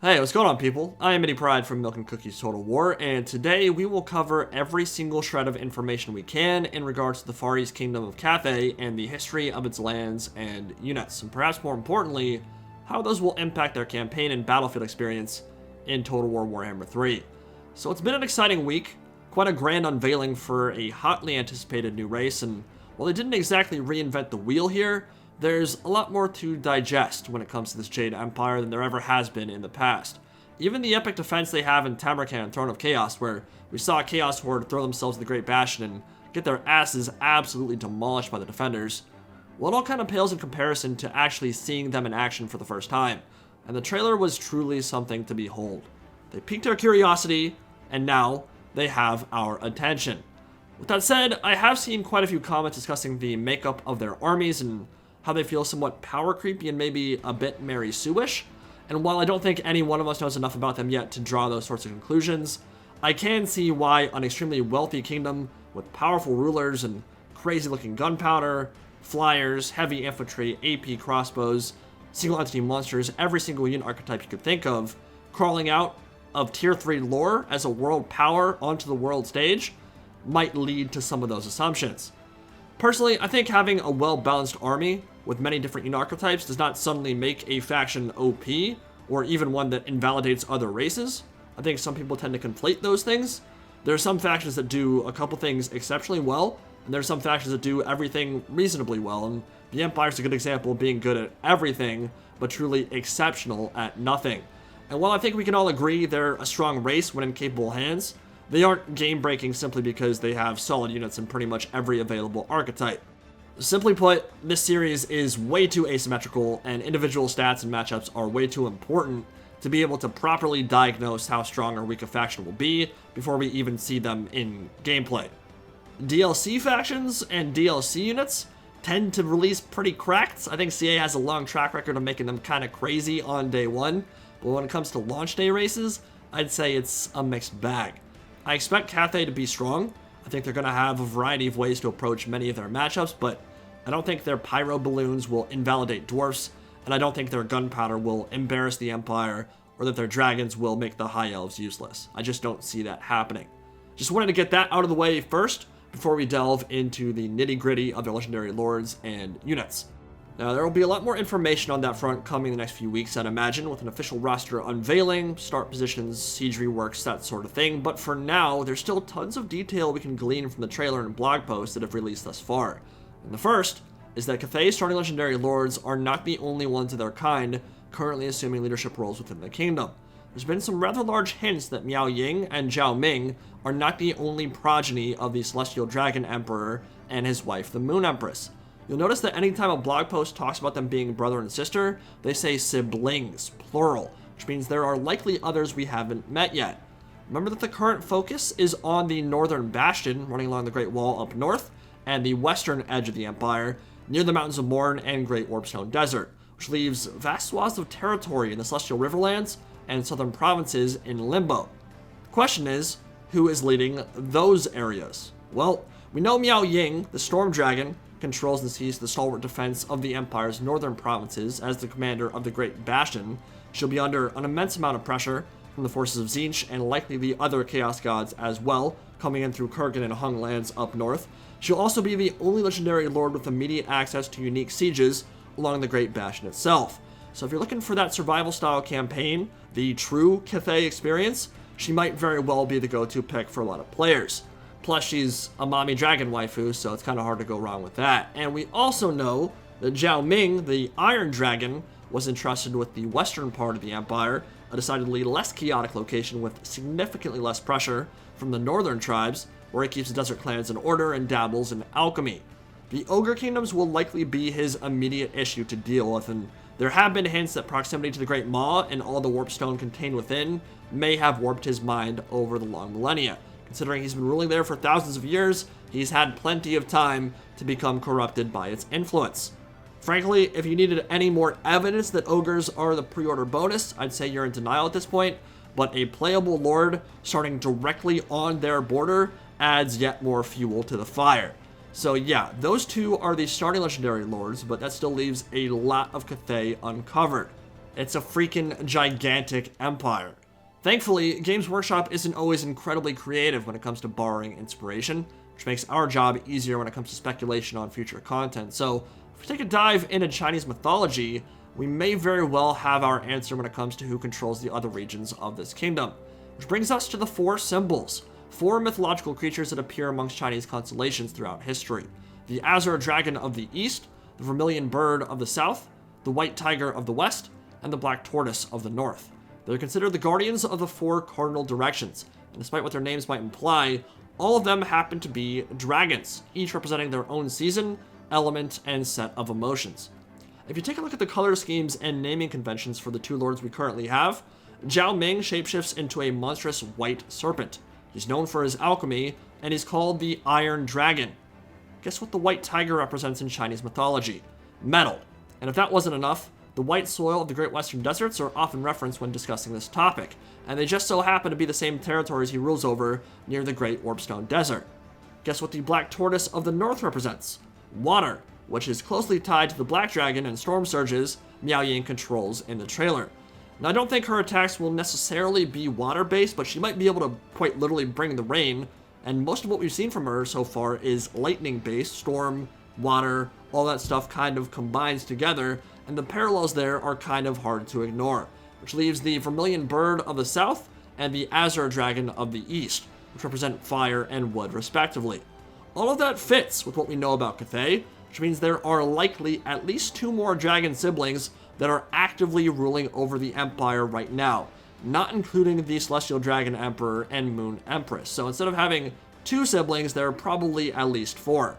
Hey, what's going on, people? I am Eddie Pride from Milk and Cookies Total War, and today we will cover every single shred of information we can in regards to the Far East Kingdom of Cathay and the history of its lands and units, and perhaps more importantly, how those will impact their campaign and battlefield experience in Total War Warhammer 3. So it's been an exciting week, quite a grand unveiling for a hotly anticipated new race, and while they didn't exactly reinvent the wheel here, there's a lot more to digest when it comes to this Jade Empire than there ever has been in the past. Even the epic defense they have in Tamarkan, Throne of Chaos, where we saw Chaos Horde throw themselves in the Great Bastion and get their asses absolutely demolished by the defenders, well, it all kind of pales in comparison to actually seeing them in action for the first time, and the trailer was truly something to behold. They piqued our curiosity, and now they have our attention. With that said, I have seen quite a few comments discussing the makeup of their armies and how they feel somewhat power creepy and maybe a bit Mary Sue-ish. And while I don't think any one of us knows enough about them yet to draw those sorts of conclusions, I can see why an extremely wealthy kingdom with powerful rulers and crazy looking gunpowder, flyers, heavy infantry, AP crossbows, single entity monsters, every single unit archetype you could think of, crawling out of tier 3 lore as a world power onto the world stage might lead to some of those assumptions. Personally, I think having a well-balanced army with many different unit archetypes does not suddenly make a faction OP, or even one that invalidates other races. I think some people tend to conflate those things. There are some factions that do a couple things exceptionally well, and there are some factions that do everything reasonably well, and the Empire is a good example of being good at everything, but truly exceptional at nothing. And while I think we can all agree they're a strong race when in capable hands, they aren't game-breaking simply because they have solid units in pretty much every available archetype. Simply put, this series is way too asymmetrical, and individual stats and matchups are way too important to be able to properly diagnose how strong or weak a faction will be before we even see them in gameplay. DLC factions and DLC units tend to release pretty cracked. I think CA has a long track record of making them kind of crazy on day one, but when it comes to launch day races, I'd say it's a mixed bag. I expect Cathay to be strong. I think they're going to have a variety of ways to approach many of their matchups, but I don't think their pyro balloons will invalidate dwarfs, and I don't think their gunpowder will embarrass the Empire, or that their dragons will make the High Elves useless. I just don't see that happening. Just wanted to get that out of the way first, before we delve into the nitty-gritty of their legendary lords and units. Now, there will be a lot more information on that front coming in the next few weeks, I'd imagine, with an official roster unveiling, start positions, siege reworks, that sort of thing, but for now, there's still tons of detail we can glean from the trailer and blog posts that have released thus far. And the first is that Cathay's starting legendary lords are not the only ones of their kind currently assuming leadership roles within the kingdom. There's been some rather large hints that Miao Ying and Zhao Ming are not the only progeny of the Celestial Dragon Emperor and his wife, the Moon Empress. You'll notice that anytime a blog post talks about them being brother and sister, they say siblings, plural, which means there are likely others we haven't met yet. Remember that the current focus is on the northern bastion running along the Great Wall up north, and the western edge of the Empire, near the Mountains of Morn and Great Warpstone Desert, which leaves vast swaths of territory in the Celestial Riverlands and southern provinces in limbo. The question is, who is leading those areas? Well, we know Miao Ying, the Storm Dragon, controls and sees the stalwart defense of the Empire's northern provinces as the commander of the Great Bastion. She'll be under an immense amount of pressure from the forces of Tzeentch and likely the other Chaos Gods as well, coming in through Kurgan and Hung lands up north. She'll also be the only legendary lord with immediate access to unique sieges along the Great Bastion itself. So if you're looking for that survival style campaign, the true Cathay experience, she might very well be the go-to pick for a lot of players. Plus, she's a mommy dragon waifu, so it's kind of hard to go wrong with that. And we also know that Zhao Ming, the Iron Dragon, was entrusted with the western part of the Empire, a decidedly less chaotic location with significantly less pressure from the northern tribes, where he keeps the desert clans in order and dabbles in alchemy. The Ogre Kingdoms will likely be his immediate issue to deal with, and there have been hints that proximity to the Great Maw and all the warpstone contained within may have warped his mind over the long millennia. Considering he's been ruling there for thousands of years, he's had plenty of time to become corrupted by its influence. Frankly, if you needed any more evidence that ogres are the pre-order bonus, I'd say you're in denial at this point, but a playable lord starting directly on their border adds yet more fuel to the fire. So yeah, those two are the starting legendary lords, but that still leaves a lot of Cathay uncovered. It's a freaking gigantic empire. Thankfully, Games Workshop isn't always incredibly creative when it comes to borrowing inspiration, which makes our job easier when it comes to speculation on future content. So, if we take a dive into Chinese mythology, we may very well have our answer when it comes to who controls the other regions of this kingdom. Which brings us to the four symbols, four mythological creatures that appear amongst Chinese constellations throughout history. The Azure Dragon of the East, the Vermilion Bird of the South, the White Tiger of the West, and the Black Tortoise of the North. They're considered the guardians of the four cardinal directions, and despite what their names might imply, all of them happen to be dragons, each representing their own season, element, and set of emotions. If you take a look at the color schemes and naming conventions for the two lords we currently have, Zhao Ming shapeshifts into a monstrous white serpent. He's known for his alchemy, and he's called the Iron Dragon. Guess what the white tiger represents in Chinese mythology? Metal. And if that wasn't enough, the white soil of the Great Western Deserts are often referenced when discussing this topic, and they just so happen to be the same territories he rules over near the Great Warpstone Desert. Guess what the Black Tortoise of the North represents? Water, which is closely tied to the Black Dragon and Storm Surges Miao Yin controls in the trailer. Now, I don't think her attacks will necessarily be water-based, but she might be able to quite literally bring the rain, and most of what we've seen from her so far is lightning-based, storm, water, all that stuff kind of combines together, and the parallels there are kind of hard to ignore, which leaves the Vermilion Bird of the South and the Azure Dragon of the East, which represent fire and wood respectively. All of that fits with what we know about Cathay, which means there are likely at least two more dragon siblings that are actively ruling over the Empire right now, not including the Celestial Dragon Emperor and Moon Empress. So instead of having two siblings, there are probably at least four.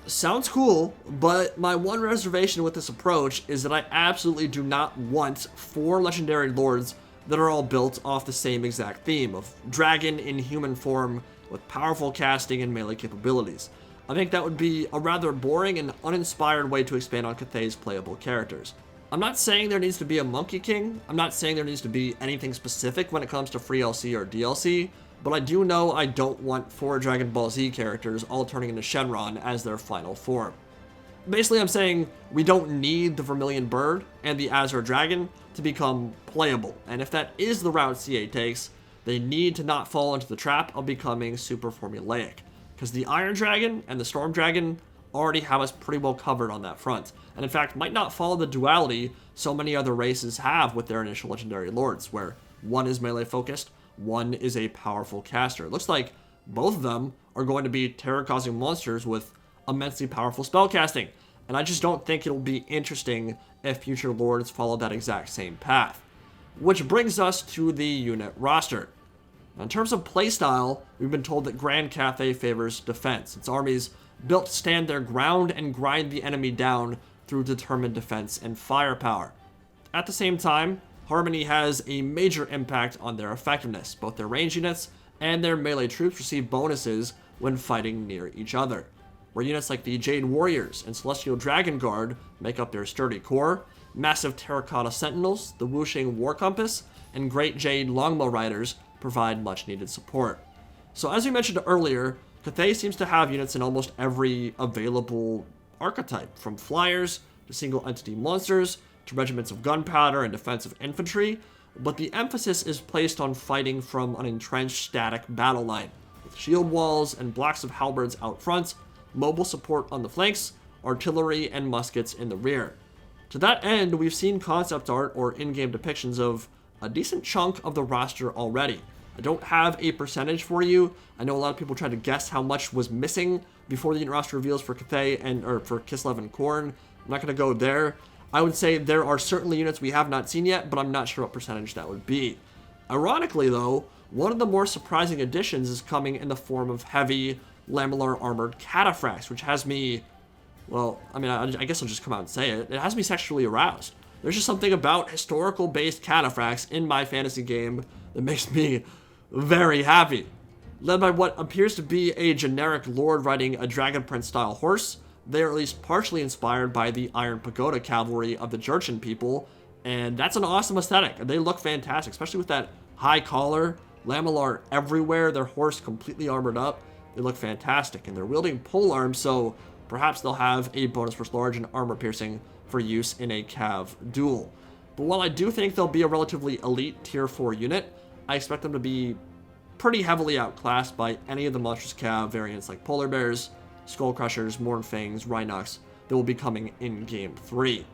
Sounds cool, but my one reservation with this approach is that I absolutely do not want four legendary lords that are all built off the same exact theme of dragon in human form with powerful casting and melee capabilities. I think that would be a rather boring and uninspired way to expand on Cathay's playable characters. I'm not saying there needs to be a Monkey King, I'm not saying there needs to be anything specific when it comes to free LC or DLC, but I do know I don't want four Dragon Ball Z characters all turning into Shenron as their final form. Basically, I'm saying we don't need the Vermilion Bird and the Azure Dragon to become playable, and if that is the route CA takes, they need to not fall into the trap of becoming super formulaic, because the Iron Dragon and the Storm Dragon already have us pretty well covered on that front, and in fact might not follow the duality so many other races have with their initial legendary lords, where one is melee focused, one is a powerful caster. It looks like both of them are going to be terror-causing monsters with immensely powerful spellcasting, and I just don't think it'll be interesting if future lords follow that exact same path. Which brings us to the unit roster. Now, in terms of playstyle, we've been told that Grand Cathay favors defense. Its armies built to stand their ground and grind the enemy down through determined defense and firepower. At the same time, Harmony has a major impact on their effectiveness. Both their range units and their melee troops receive bonuses when fighting near each other, where units like the Jade Warriors and Celestial Dragon Guard make up their sturdy core, massive Terracotta Sentinels, the Wuxing War Compass, and Great Jade Longbow Riders provide much needed support. So as we mentioned earlier, Cathay seems to have units in almost every available archetype, from flyers to single entity monsters to regiments of gunpowder and defensive infantry, but the emphasis is placed on fighting from an entrenched static battle line, with shield walls and blocks of halberds out front, mobile support on the flanks, artillery and muskets in the rear. To that end, we've seen concept art or in-game depictions of a decent chunk of the roster already. I don't have a percentage for you. I know a lot of people tried to guess how much was missing before the unit roster reveals for Cathay or for Kislev and Khorne. I'm not going to go there. I would say there are certainly units we have not seen yet, but I'm not sure what percentage that would be. Ironically, though, one of the more surprising additions is coming in the form of heavy, lamellar armored cataphracts, which has me, well, I mean, I guess I'll just come out and say it. It has me sexually aroused. There's just something about historical-based cataphracts in my fantasy game that makes me very happy. Led by what appears to be a generic lord riding a Dragon Prince-style horse, they are at least partially inspired by the Iron Pagoda cavalry of the Jurchen people, and that's an awesome aesthetic, and they look fantastic, especially with that high collar, lamellar everywhere, their horse completely armored up. They look fantastic, and they're wielding pole arms, so perhaps they'll have a bonus for large and armor piercing for use in a cav duel. But while I do think they'll be a relatively elite tier 4 unit, I expect them to be pretty heavily outclassed by any of the Monstrous Cav variants like Polar Bears, Skull Crushers, Mournfangs, Rhinox that will be coming in Game 3.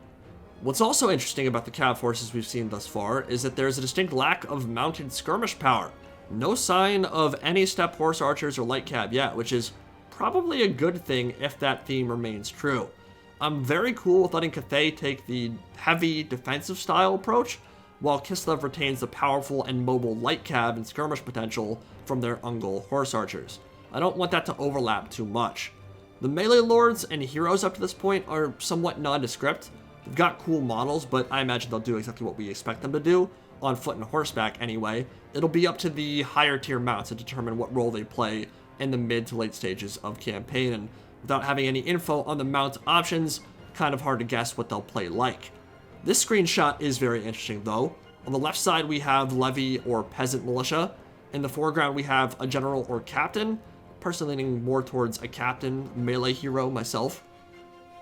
What's also interesting about the Cav forces we've seen thus far is that there's a distinct lack of mounted skirmish power. No sign of any Steppe Horse Archers or Light Cav yet, which is probably a good thing if that theme remains true. I'm very cool with letting Cathay take the heavy defensive style approach, while Kislev retains the powerful and mobile Light Cav and skirmish potential from their Ungol Horse Archers. I don't want that to overlap too much. The melee lords and heroes up to this point are somewhat nondescript. They've got cool models, but I imagine they'll do exactly what we expect them to do, on foot and horseback anyway. It'll be up to the higher tier mounts to determine what role they play in the mid to late stages of campaign, and without having any info on the mount options, kind of hard to guess what they'll play like. This screenshot is very interesting though. On the left side we have levy or peasant militia. In the foreground we have a general or captain, personally leaning more towards a captain melee hero myself.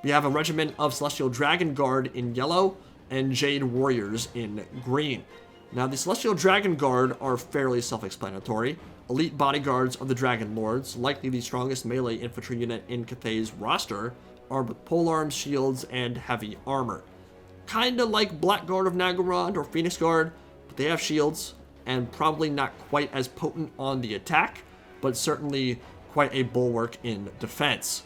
We have a regiment of Celestial Dragon Guard in yellow and Jade Warriors in green. Now the Celestial Dragon Guard are fairly self-explanatory. Elite bodyguards of the Dragon Lords, likely the strongest melee infantry unit in Cathay's roster, armed with polearms, shields, and heavy armor. Kinda like Blackguard of Nagorond or Phoenix Guard, but they have shields, and probably not quite as potent on the attack, but certainly quite a bulwark in defense.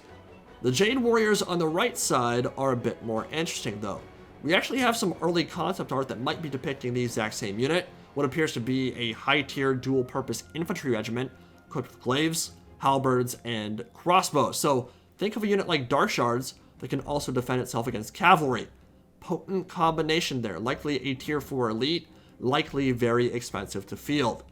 The Jade Warriors on the right side are a bit more interesting though. We actually have some early concept art that might be depicting the exact same unit, what appears to be a high-tier dual-purpose infantry regiment equipped with glaives, halberds, and crossbows. So think of a unit like Darshards that can also defend itself against cavalry. Potent combination there, likely a tier 4 elite, likely very expensive to field.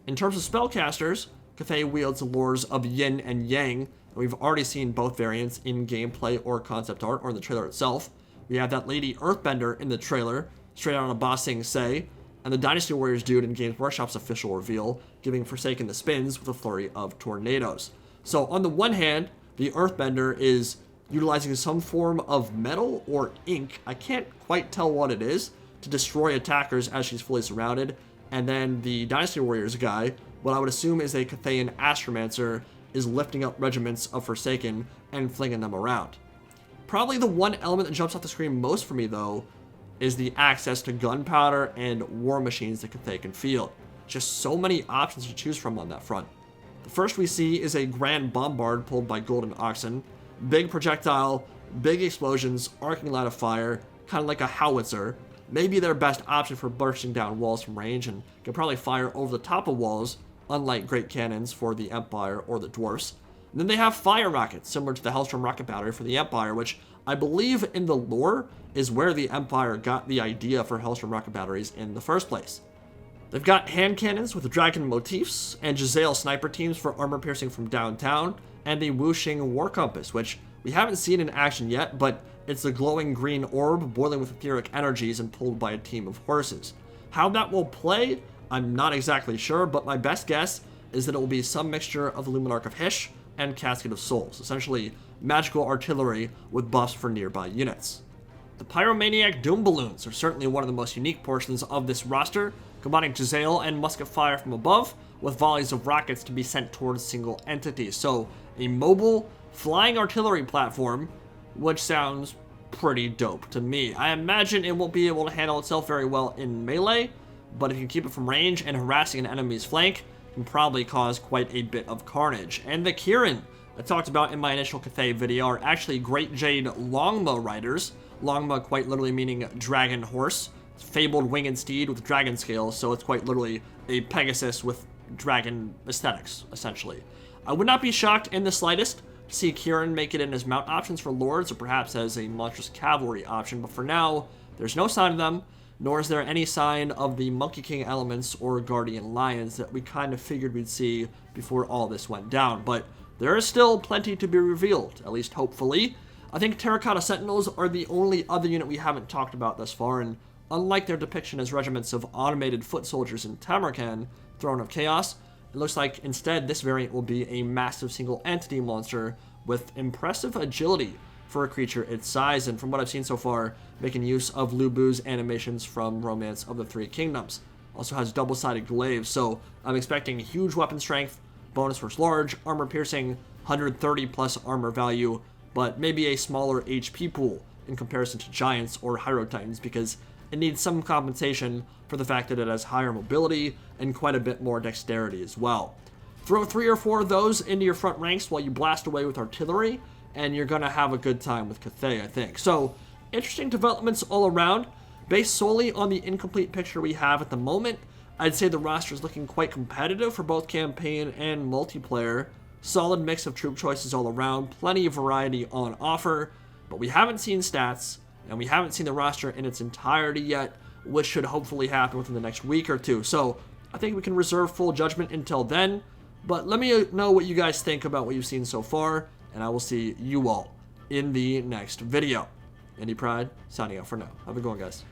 In terms of spellcasters, Cathay wields the lures of Yin and Yang, and we've already seen both variants in gameplay or concept art or in the trailer itself. We have that Lady Earthbender in the trailer, straight out on a Ba Sing Se, and the Dynasty Warriors dude in Games Workshop's official reveal, giving Forsaken the spins with a flurry of tornadoes. So on the one hand, the Earthbender is utilizing some form of metal or ink, I can't quite tell what it is, to destroy attackers as she's fully surrounded, and then the Dynasty Warriors guy, what I would assume is a Cathayan Astromancer, is lifting up regiments of Forsaken and flinging them around. Probably the one element that jumps off the screen most for me though is the access to gunpowder and war machines that Cathay can field. Just so many options to choose from on that front. The first we see is a Grand Bombard pulled by Golden Oxen. Big projectile, big explosions, arcing line of fire, kind of like a howitzer. Maybe their best option for bursting down walls from range and can probably fire over the top of walls, unlike great cannons for the Empire or the Dwarfs. And then they have fire rockets, similar to the Hellstrom rocket battery for the Empire, which I believe in the lore is where the Empire got the idea for Hellstrom rocket batteries in the first place. They've got hand cannons with dragon motifs, and Jezzail sniper teams for armor piercing from downtown, and the Wuxing War Compass, which we haven't seen in action yet, but it's the glowing green orb boiling with etheric energies and pulled by a team of horses. How that will play, I'm not exactly sure, but my best guess is that it will be some mixture of the Luminarch of Hysh and Casket of Souls, essentially magical artillery with buffs for nearby units. The Pyromaniac Doom Balloons are certainly one of the most unique portions of this roster, combining Jezzail and musket fire from above with volleys of rockets to be sent towards single entities. So a mobile flying artillery platform, which sounds pretty dope to me. I imagine it won't be able to handle itself very well in melee, but if you keep it from range and harassing an enemy's flank, it can probably cause quite a bit of carnage. And the Kirin I talked about in my initial Cathay video are actually Great Jade Longma riders. Longma quite literally meaning dragon horse. It's fabled winged steed with dragon scales, so it's quite literally a Pegasus with dragon aesthetics, essentially. I would not be shocked in the slightest to see Kirin make it in as mount options for lords, or perhaps as a monstrous cavalry option, but for now, there's no sign of them, nor is there any sign of the Monkey King elements or Guardian Lions that we kind of figured we'd see before all this went down, but there is still plenty to be revealed, at least hopefully. I think Terracotta Sentinels are the only other unit we haven't talked about thus far, and unlike their depiction as regiments of automated foot soldiers in Tamarkan, Throne of Chaos, it looks like instead this variant will be a massive single entity monster with impressive agility for a creature its size, and from what I've seen so far, making use of Lubu's animations from Romance of the Three Kingdoms. Also has double-sided glaive, so I'm expecting huge weapon strength, bonus versus large, armor piercing, 130 plus armor value, but maybe a smaller HP pool in comparison to Giants or Hyro Titans, because it needs some compensation for the fact that it has higher mobility and quite a bit more dexterity as well. Throw 3 or 4 of those into your front ranks while you blast away with artillery, and you're going to have a good time with Cathay, I think. So, interesting developments all around. Based solely on the incomplete picture we have at the moment, I'd say the roster is looking quite competitive for both campaign and multiplayer. Solid mix of troop choices all around, plenty of variety on offer, but we haven't seen stats, and we haven't seen the roster in its entirety yet, which should hopefully happen within the next week or two. So I think we can reserve full judgment until then, but let me know what you guys think about what you've seen so far, and I will see you all in the next video. Indie Pride, signing out for now. Have a good one, guys.